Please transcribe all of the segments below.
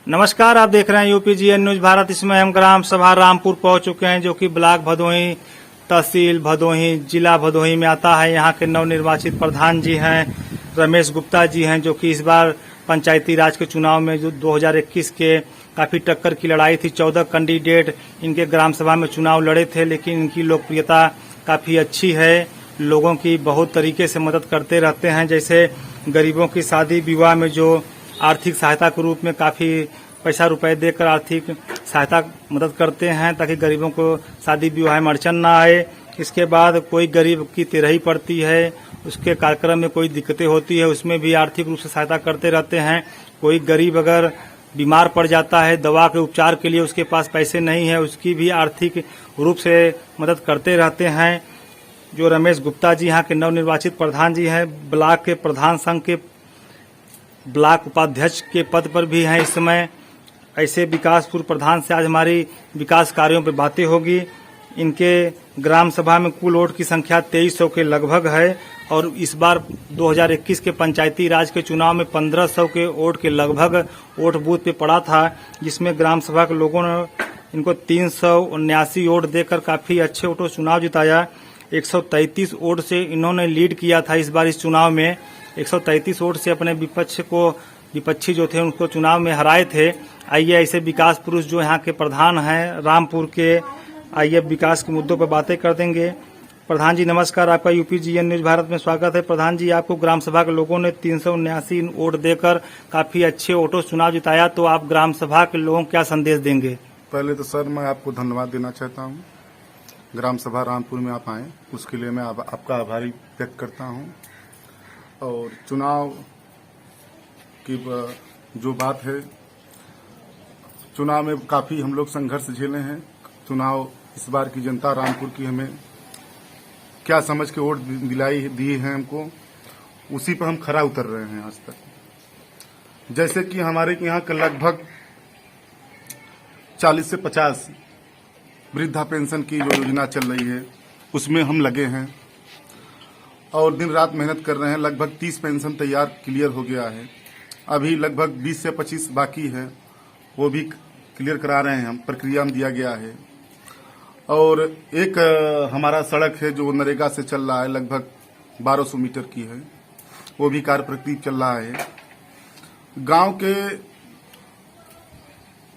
नमस्कार, आप देख रहे हैं यूपीजीएन न्यूज भारत। इसमें हम ग्राम सभा रामपुर पहुंच चुके हैं, जो कि ब्लॉक भदोही, तहसील भदोही, जिला भदोही में आता है। यहाँ के नवनिर्वाचित प्रधान जी हैं रमेश गुप्ता जी हैं, जो कि इस बार पंचायती राज के चुनाव में जो 2021 के काफी टक्कर की लड़ाई थी। 14 कैंडिडेट इनके ग्राम सभा में चुनाव लड़े थे, लेकिन इनकी लोकप्रियता काफी अच्छी है। लोगों की बहुत तरीके से मदद करते रहते हैं, जैसे गरीबों की शादी विवाह में जो आर्थिक सहायता के रूप में काफी पैसा रुपए देकर आर्थिक सहायता मदद करते हैं, ताकि गरीबों को शादी विवाह में अड़चन ना आए। इसके बाद कोई गरीब की तिरही पड़ती है, उसके कार्यक्रम में कोई दिक्कतें होती है, उसमें भी आर्थिक रूप से सहायता करते रहते हैं। कोई गरीब अगर बीमार पड़ जाता है, दवा के उपचार के लिए उसके पास पैसे नहीं है, उसकी भी आर्थिक रूप से मदद करते रहते हैं। जो रमेश गुप्ता जी यहाँ के नवनिर्वाचित प्रधान जी हैं, ब्लॉक के प्रधान संघ के ब्लॉक उपाध्यक्ष के पद पर भी हैं इस समय। ऐसे विकासपुर प्रधान से आज हमारी विकास कार्यों पर बातें होगी। इनके ग्राम सभा में कुल वोट की संख्या 2300 के लगभग है, और इस बार 2021 के पंचायती राज के चुनाव में 1500 के वोट के लगभग वोट बूथ पे पड़ा था, जिसमें ग्राम सभा के लोगों ने इनको 379 वोट देकर काफी अच्छे वोटों चुनाव जिताया। 133 वोट से इन्होंने लीड किया था इस बार इस चुनाव में। 133 वोट से अपने विपक्षी जो थे उनको चुनाव में हराए थे। आइए ऐसे विकास पुरुष जो यहाँ के प्रधान हैं रामपुर के, आइए विकास के मुद्दों पर बातें कर देंगे। प्रधान जी नमस्कार, आपका यूपीजीएन न्यूज भारत में स्वागत है। प्रधान जी, आपको ग्राम सभा के लोगों ने 379 वोट देकर काफी अच्छे वोटों चुनाव जिताया, तो आप ग्राम सभा के लोगों को क्या संदेश देंगे? पहले तो सर मैं आपको धन्यवाद देना चाहता हूँ। ग्राम सभा रामपुर में आप आए, उसके लिए मैं आपका आभारी व्यक्त करता हूँ। और चुनाव की जो बात है, चुनाव में काफी हम लोग संघर्ष झेले हैं। चुनाव इस बार की जनता रामपुर की हमें क्या समझ के वोट दी है हमको, उसी पर हम खरा उतर रहे हैं आज तक। जैसे कि हमारे यहाँ का लगभग 40 से 50 वृद्धा पेंशन की जो योजना चल रही है, उसमें हम लगे हैं और दिन रात मेहनत कर रहे हैं। लगभग 30 पेंशन तैयार क्लियर हो गया है, अभी लगभग 20 से 25 बाकी है, वो भी क्लियर करा रहे हैं हम, प्रक्रिया में दिया गया है। और एक हमारा सड़क है जो नरेगा से चल रहा है, लगभग 1200 मीटर की है, वो भी कार्य प्रगति चल रहा है। गांव के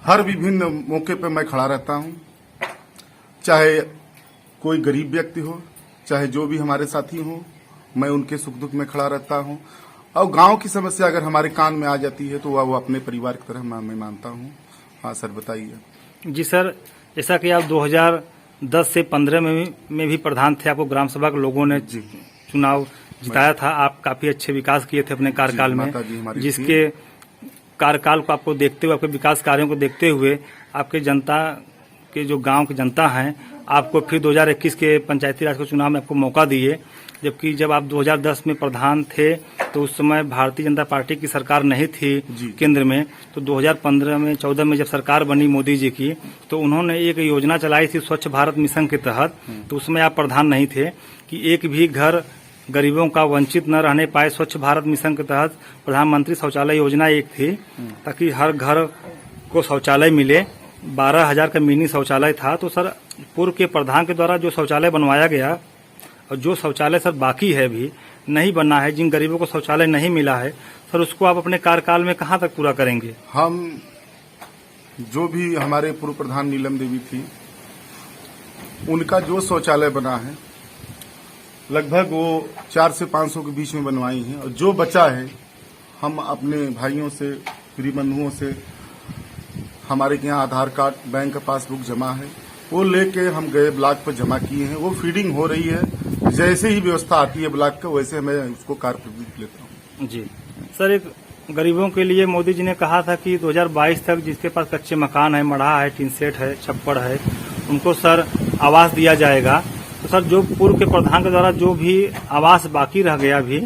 हर विभिन्न मौके पर मैं खड़ा रहता हूं, चाहे कोई गरीब व्यक्ति हो, चाहे जो भी हमारे साथी हो, मैं उनके सुख दुख में खड़ा रहता हूं। और गांव की समस्या अगर हमारे कान में आ जाती है तो वो अपने परिवार की तरह मैं मानता हूं। हाँ सर, बताइए। जी सर, जैसा कि आप 2010 से 15 में भी प्रधान थे, आपको ग्राम सभा के लोगों ने चुनाव जिताया था। आप काफी अच्छे विकास किए थे अपने कार्यकाल में, जिसके कार्यकाल को आपको देखते हुए, आपके विकास कार्यों को देखते हुए, आपके जनता के जो गांव की जनता हैं, आपको फिर 2021 के पंचायती राज के चुनाव में आपको मौका दिए। जबकि जब आप 2010 में प्रधान थे तो उस समय भारतीय जनता पार्टी की सरकार नहीं थी केंद्र में। तो 2015 में 14 में जब सरकार बनी मोदी जी की, तो उन्होंने एक योजना चलाई थी स्वच्छ भारत मिशन के तहत। तो उसमें आप प्रधान नहीं थे कि एक भी घर गरीबों का वंचित न रहने पाए। स्वच्छ भारत मिशन के तहत प्रधानमंत्री शौचालय योजना एक थी, ताकि हर घर को शौचालय मिले। 12,000 का मिनी शौचालय था। तो सर, पूर्व के प्रधान के द्वारा जो शौचालय बनवाया गया, और जो शौचालय सर बाकी है भी नहीं बना है, जिन गरीबों को शौचालय नहीं मिला है, सर उसको आप अपने कार्यकाल में कहाँ तक पूरा करेंगे? हम जो भी हमारे पूर्व प्रधान नीलम देवी थी, उनका जो शौचालय बना है लगभग वो 400 से 500 के बीच में बनवाई है। और जो बचा है हम अपने भाइयों से, गरीब बंधुओं से, हमारे यहाँ आधार कार्ड, बैंक का पासबुक जमा है, वो लेके हम गए ब्लॉक पर जमा किए हैं। वो फीडिंग हो रही है, जैसे ही व्यवस्था आती है ब्लॉक का, वैसे मैं उसको कार्य प्रगति लेता हूँ। जी सर, एक गरीबों के लिए मोदी जी ने कहा था कि 2022 तक जिसके पास कच्चे मकान है, मढ़ा है, टीन सेट है, छप्पड़ है, उनको सर आवास दिया जाएगा। तो सर, जो पूर्व के प्रधान के द्वारा जो भी आवास बाकी रह गया, भी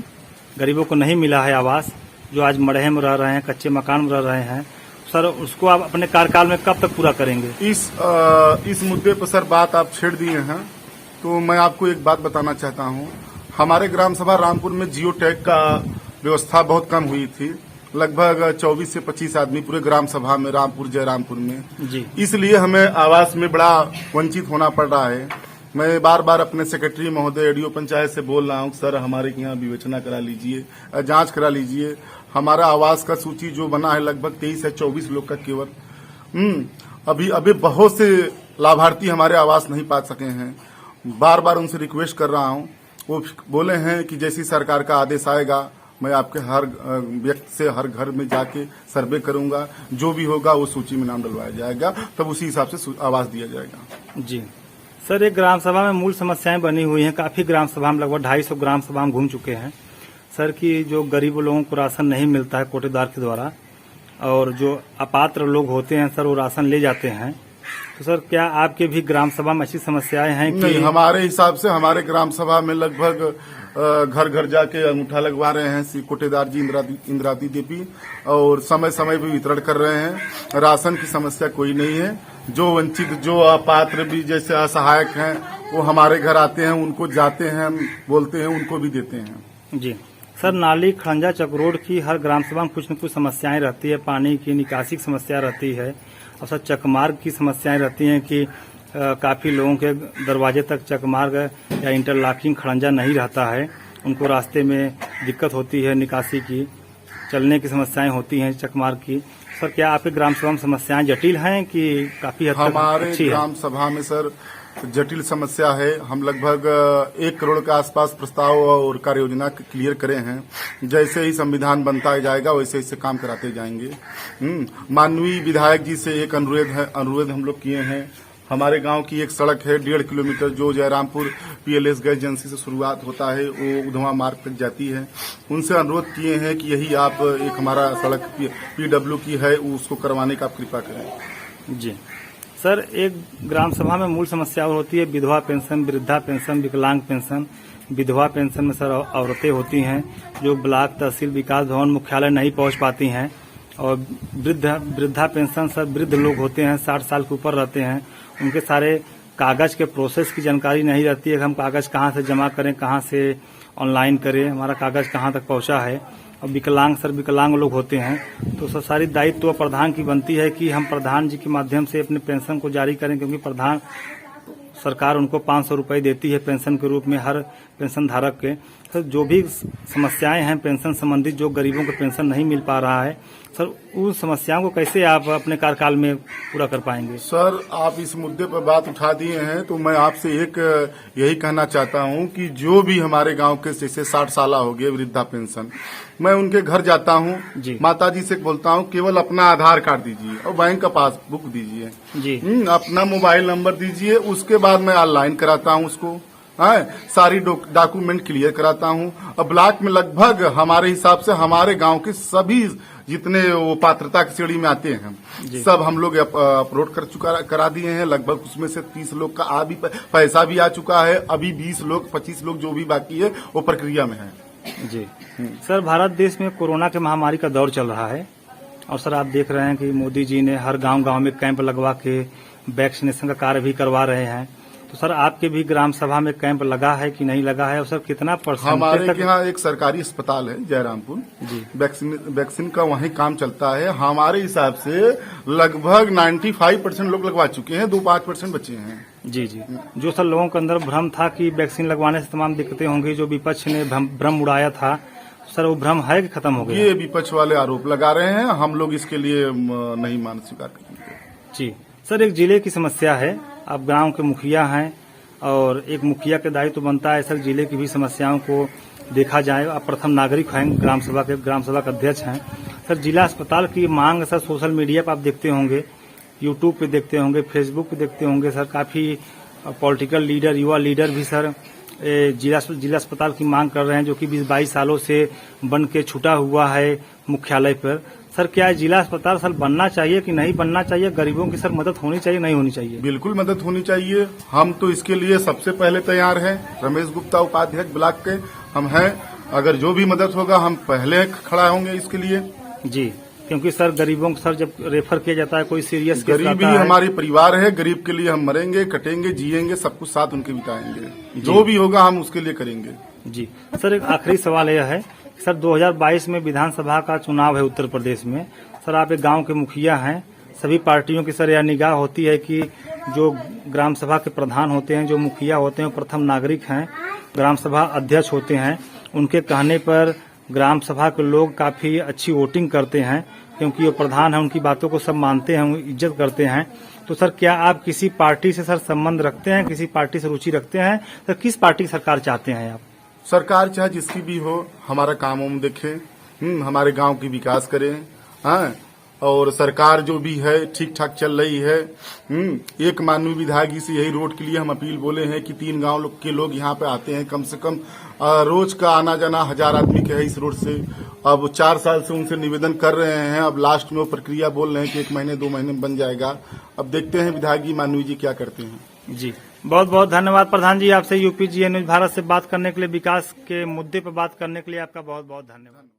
गरीबों को नहीं मिला है आवास, जो आज मढ़े में रह रहे हैं, कच्चे मकान में रह रहे हैं, सर उसको आप अपने कार्यकाल में कब तक पूरा करेंगे? इस मुद्दे पर सर बात आप छेड़ दिए हैं, तो मैं आपको एक बात बताना चाहता हूं। हमारे ग्राम सभा रामपुर में जियो टैग का व्यवस्था बहुत कम हुई थी, लगभग 24 से 25 आदमी पूरे ग्राम सभा में रामपुर जयरामपुर में। जी इसलिए हमें आवास में बड़ा वंचित होना पड़ रहा है। मैं बार बार अपने सेक्रेटरी महोदय एडीओ पंचायत से बोल रहा हूँ, सर हमारे यहाँ विवेचना करा लीजिए, जांच करा लीजिए। हमारा आवास का सूची जो बना है लगभग 23 से 24 लोग का केवल। अभी बहुत से लाभार्थी हमारे आवास नहीं पा सके हैं। बार बार उनसे रिक्वेस्ट कर रहा हूँ, वो बोले हैं कि जैसी सरकार का आदेश आएगा मैं आपके हर व्यक्ति से हर घर में जाके सर्वे करूंगा, जो भी होगा वो सूची में नाम डलवाया जाएगा, तब उसी हिसाब से आवास दिया जाएगा। जी सर, एक ग्राम सभा में मूल समस्याएं बनी हुई हैं। काफी ग्राम सभा में लगभग 250 ग्राम सभा हम घूम चुके हैं सर, कि जो गरीब लोगों को राशन नहीं मिलता है कोटेदार के द्वारा, और जो अपात्र लोग होते हैं सर वो राशन ले जाते हैं। तो सर क्या आपके भी ग्राम सभा में ऐसी समस्याएं हैं कि? नहीं, हमारे हिसाब से हमारे ग्राम सभा में लगभग घर घर जाके अंगूठा लगवा रहे हैं श्री कोटेदार जी इंद्रावती देवी, और समय समय पे वितरण कर रहे हैं। राशन की समस्या कोई नहीं है। जो वंचित जो अपात्र भी जैसे असहायक हैं वो हमारे घर आते हैं, उनको जाते हैं, हम बोलते हैं, उनको भी देते हैं। जी सर, नाली खड़ंजा चकरोड की हर ग्राम सभा में कुछ न कुछ समस्याएं रहती है। पानी की निकासी की समस्या रहती है, और सर चकमार्ग की समस्याएं रहती हैं कि काफी लोगों के दरवाजे तक चकमार्ग या इंटरलॉकिंग खड़ंजा नहीं रहता है, उनको रास्ते में दिक्कत होती है, निकासी की, चलने की समस्याएं होती हैं चकमार्ग की। सर क्या आपके ग्राम सभा में समस्याएं जटिल हैं कि काफी हद तक हमारे अच्छी ग्राम सभा में सर जटिल समस्या है। हम लगभग 1 करोड़ के आसपास प्रस्ताव और कार्य योजना क्लियर करे हैं। जैसे ही संविधान बनता जाएगा वैसे वैसे काम कराते जाएंगे। माननीय विधायक जी से एक अनुरोध हम लोग किए हैं। हमारे गांव की एक सड़क है 1.5 किलोमीटर, जो जयरामपुर पीएलएस गैस एजेंसी से शुरुआत होता है, वो उधवा मार्ग तक जाती है। उनसे अनुरोध किए हैं कि यही आप एक हमारा सड़क पीडब्ल्यू की है, उसको करवाने का आप कृपा करें। जी सर, एक ग्राम सभा में मूल समस्या और होती है विधवा पेंशन, वृद्धा पेंशन, विकलांग पेंशन। विधवा पेंशन में सर औरतें होती हैं जो ब्लॉक तहसील विकास भवन मुख्यालय नहीं पहुंच पाती हैं, और वृद्धा पेंशन सर वृद्ध लोग होते हैं, 60 साल के ऊपर रहते हैं, उनके सारे कागज के प्रोसेस की जानकारी नहीं रहती है कि हम कागज कहाँ से जमा करें, कहाँ से ऑनलाइन करें, हमारा कागज कहाँ तक पहुंचा है। और विकलांग लोग होते हैं, तो सर सारी दायित्व प्रधान की बनती है कि हम प्रधान जी के माध्यम से अपने पेंशन को जारी करें, क्योंकि प्रधान सरकार उनको 500 रुपए देती है पेंशन के रूप में हर पेंशन धारक के। सर जो भी समस्याएं हैं पेंशन संबंधित, जो गरीबों को पेंशन नहीं मिल पा रहा है सर, उन समस्याओं को कैसे आप अपने कार्यकाल में पूरा कर पाएंगे? सर आप इस मुद्दे पर बात उठा दिए हैं, तो मैं आपसे एक यही कहना चाहता हूं कि जो भी हमारे गांव के जैसे 60 साल हो गए वृद्धा पेंशन, मैं उनके घर जाता हूं, माता जी से बोलता हूं केवल अपना आधार कार्ड दीजिए और बैंक का पासबुक दीजिए जी, अपना मोबाइल नंबर दीजिए, उसके बाद मैं ऑनलाइन कराता हूं उसको। सारी डॉक्यूमेंट क्लियर कराता हूं। और ब्लॉक में लगभग हमारे हिसाब से हमारे गांव के सभी जितने वो पात्रता की श्रेणी में आते हैं सब हम लोग अपलोड करा दिए हैं। लगभग उसमें से 30 लोग का पैसा भी आ चुका है। अभी 20 लोग 25 लोग जो भी बाकी है वो प्रक्रिया में है जी। सर भारत देश में कोरोना के महामारी का दौर चल रहा है, और सर आप देख रहे हैं कि मोदी जी ने हर गांव में कैंप लगवा के वैक्सीनेशन का कार्य भी करवा रहे हैं। तो सर आपके भी ग्राम सभा में कैंप लगा है कि नहीं लगा है, और सर कितना % हमारे यहाँ एक सरकारी अस्पताल है जयरामपुर जी, वैक्सीन का वहीं काम चलता है। हमारे हिसाब से लगभग 95% लोग लगवा चुके हैं, 2-5% बचे हैं जी। जो सर लोगों के अंदर भ्रम था कि वैक्सीन लगवाने से तमाम दिक्कतें होंगी, जो विपक्ष ने भ्रम उड़ाया था, सर वो भ्रम है कि खत्म हो गया? ये विपक्ष वाले आरोप लगा रहे हैं, हम लोग इसके लिए नहीं मान स्वीकार करेंगे जी। सर एक जिले की समस्या है, आप गांव के मुखिया हैं और एक मुखिया के दायित्व बनता है सर जिले की भी समस्याओं को देखा जाए। आप प्रथम नागरिक हैं, ग्राम सभा के अध्यक्ष हैं। सर जिला अस्पताल की मांग सर सोशल मीडिया पर आप देखते होंगे, यूट्यूब पे देखते होंगे, फेसबुक पे देखते होंगे सर, काफी पॉलिटिकल लीडर, युवा लीडर भी सर जिला अस्पताल की मांग कर रहे हैं, जो कि 20-22 सालों से बन के छूटा हुआ है मुख्यालय पर। सर क्या जिला अस्पताल सर बनना चाहिए कि नहीं बनना चाहिए? गरीबों की सर मदद होनी चाहिए नहीं होनी चाहिए? बिल्कुल मदद होनी चाहिए। हम तो इसके लिए सबसे पहले तैयार हैं। रमेश गुप्ता उपाध्यक्ष ब्लॉक के हम हैं। अगर जो भी मदद होगा हम पहले खड़ा होंगे इसके लिए जी। क्योंकि सर गरीबों को सर जब रेफर किया जाता है कोई सीरियस केस गरीब ही हमारी परिवार है, गरीब के लिए हम मरेंगे, कटेंगे, जिएंगे, सब कुछ साथ उनके बिताएंगे। जो भी होगा हम उसके लिए करेंगे जी। सर एक आखिरी सवाल यह है सर 2022 में विधानसभा का चुनाव है उत्तर प्रदेश में। सर आप एक गांव के मुखिया हैं, सभी पार्टियों की सर यह निगाह होती है कि जो ग्राम सभा के प्रधान होते हैं, जो मुखिया होते हैं, प्रथम नागरिक हैं, ग्राम सभा अध्यक्ष होते हैं, उनके कहने पर ग्राम सभा के लोग काफी अच्छी वोटिंग करते हैं, क्योंकि वो प्रधान है, उनकी बातों को सब मानते हैं, इज्जत करते हैं। तो सर क्या आप किसी पार्टी से सर संबंध रखते हैं, किसी पार्टी से रुचि रखते हैं? सर किस पार्टी की सरकार चाहते हैं आप? सरकार चाहे जिसकी भी हो, हमारा काम उम देखे, हमारे गांव की विकास करे। हाँ, और सरकार जो भी है ठीक ठाक चल रही है। एक माननीय विधायक से यही रोड के लिए हम अपील बोले हैं कि 3 गांव के लोग यहाँ पे आते हैं, कम से कम रोज का आना जाना 1000 आदमी के है इस रोड से। अब 4 साल से उनसे निवेदन कर रहे हैं, अब लास्ट में वो प्रक्रिया बोल रहे हैं कि 1 महीने 2 महीने में बन जाएगा। अब देखते हैं विधायक जी माननीय जी क्या करते हैं। जी बहुत बहुत धन्यवाद प्रधान जी, आपसे यूपीजीएन न्यूज भारत से बात करने के लिए, विकास के मुद्दे पर बात करने के लिए आपका बहुत बहुत धन्यवाद।